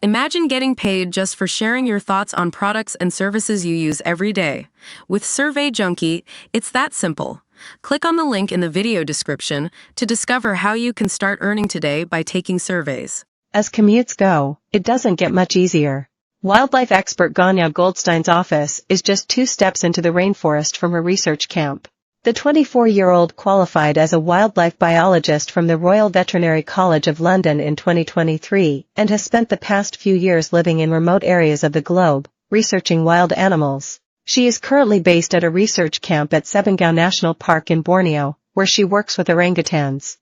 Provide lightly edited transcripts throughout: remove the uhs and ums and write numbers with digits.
Imagine getting paid just for sharing your thoughts on products and services you use every day. With Survey Junkie, it's that simple. Click on the link in the video description to discover how you can start earning today by taking surveys. As commutes go, it doesn't get much easier. Wildlife expert Ganya Goldstein's office is just 2 steps into the rainforest from her research camp. The 24-year-old qualified as a wildlife biologist from the Royal Veterinary College of London in 2023 and has spent the past few years living in remote areas of the globe, researching wild animals. She is currently based at a research camp at Sebengau National Park in Borneo, where she works with orangutans.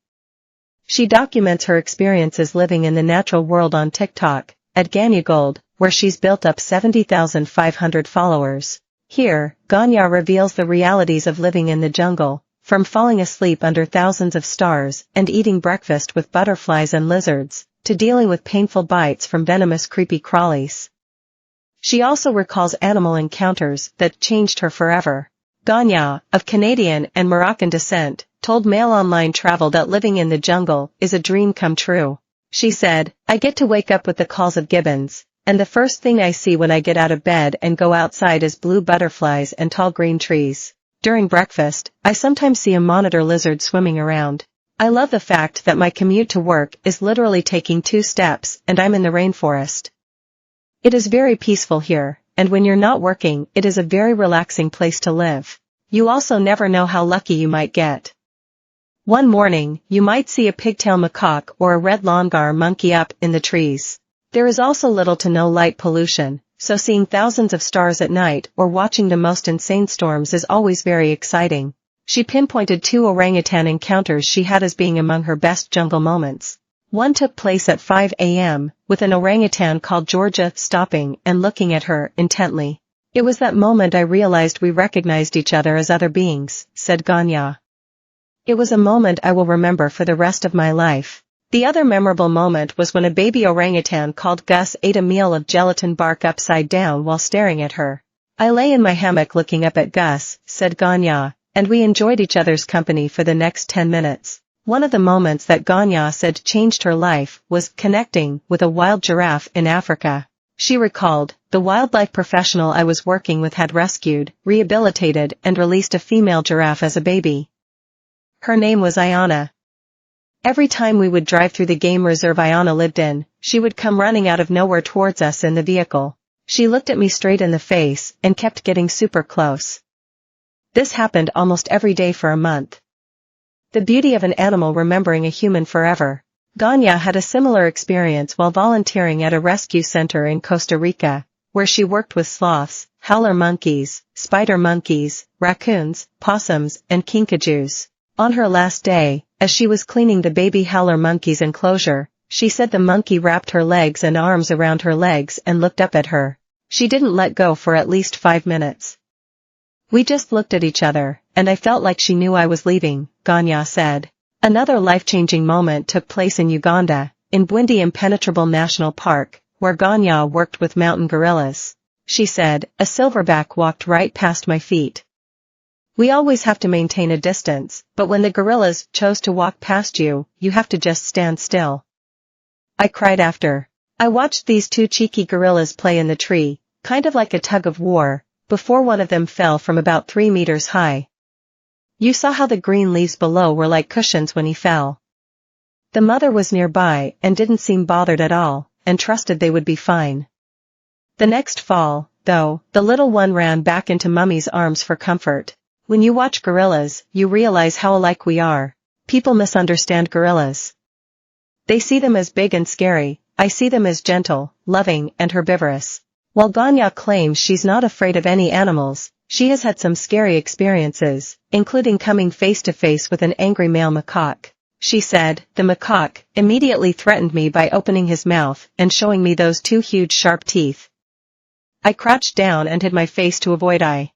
She documents her experiences living in the natural world on TikTok, at Ganyagold, where she's built up 70,500 followers. Here, Ganya reveals the realities of living in the jungle, from falling asleep under thousands of stars and eating breakfast with butterflies and lizards, to dealing with painful bites from venomous creepy crawlies. She also recalls animal encounters that changed her forever. Ganya, of Canadian and Moroccan descent, told Mail Online Travel that living in the jungle is a dream come true. She said, "I get to wake up with the calls of gibbons, and the first thing I see when I get out of bed and go outside is blue butterflies and tall green trees. During breakfast, I sometimes see a monitor lizard swimming around. I love the fact that my commute to work is literally taking 2 steps and I'm in the rainforest. It is very peaceful here, and when you're not working, it is a very relaxing place to live. You also never know how lucky you might get. One morning, you might see a pigtail macaque or a red longar monkey up in the trees. There is also little to no light pollution, so seeing thousands of stars at night or watching the most insane storms is always very exciting." She pinpointed 2 orangutan encounters she had as being among her best jungle moments. One took place at 5 a.m., with an orangutan called Georgia stopping and looking at her intently. "It was that moment I realized we recognized each other as other beings," said Ganya. "It was a moment I will remember for the rest of my life." The other memorable moment was when a baby orangutan called Gus ate a meal of gelatin bark upside down while staring at her. "I lay in my hammock looking up at Gus," said Ganya, "and we enjoyed each other's company for the next 10 minutes. One of the moments that Ganya said changed her life was connecting with a wild giraffe in Africa. She recalled, "The wildlife professional I was working with had rescued, rehabilitated and released a female giraffe as a baby. Her name was Ayana. Every time we would drive through the game reserve Ayana lived in, she would come running out of nowhere towards us in the vehicle. She looked at me straight in the face and kept getting super close. This happened almost every day for a month." The beauty of an animal remembering a human forever. Ganya had a similar experience while volunteering at a rescue center in Costa Rica, where she worked with sloths, howler monkeys, spider monkeys, raccoons, possums, and kinkajous. On her last day, as she was cleaning the baby howler monkey's enclosure, she said the monkey wrapped her legs and arms around her legs and looked up at her. She didn't let go for at least 5 minutes. "We just looked at each other, and I felt like she knew I was leaving," Ganya said. Another life-changing moment took place in Uganda, in Bwindi Impenetrable National Park, where Ganya worked with mountain gorillas. She said, "A silverback walked right past my feet. We always have to maintain a distance, but when the gorillas chose to walk past you, you have to just stand still. I cried after. I watched these 2 cheeky gorillas play in the tree, kind of like a tug of war, before one of them fell from about 3 meters high. You saw how the green leaves below were like cushions when he fell. The mother was nearby and didn't seem bothered at all, and trusted they would be fine. The next fall, though, the little one ran back into Mummy's arms for comfort." When you watch gorillas, you realize how alike we are. People misunderstand gorillas. They see them as big and scary. I see them as gentle, loving, and herbivorous. While Ganya claims she's not afraid of any animals, she has had some scary experiences, including coming face to face with an angry male macaque. She said, "The macaque immediately threatened me by opening his mouth and showing me those 2 huge sharp teeth. I crouched down and hid my face to avoid eye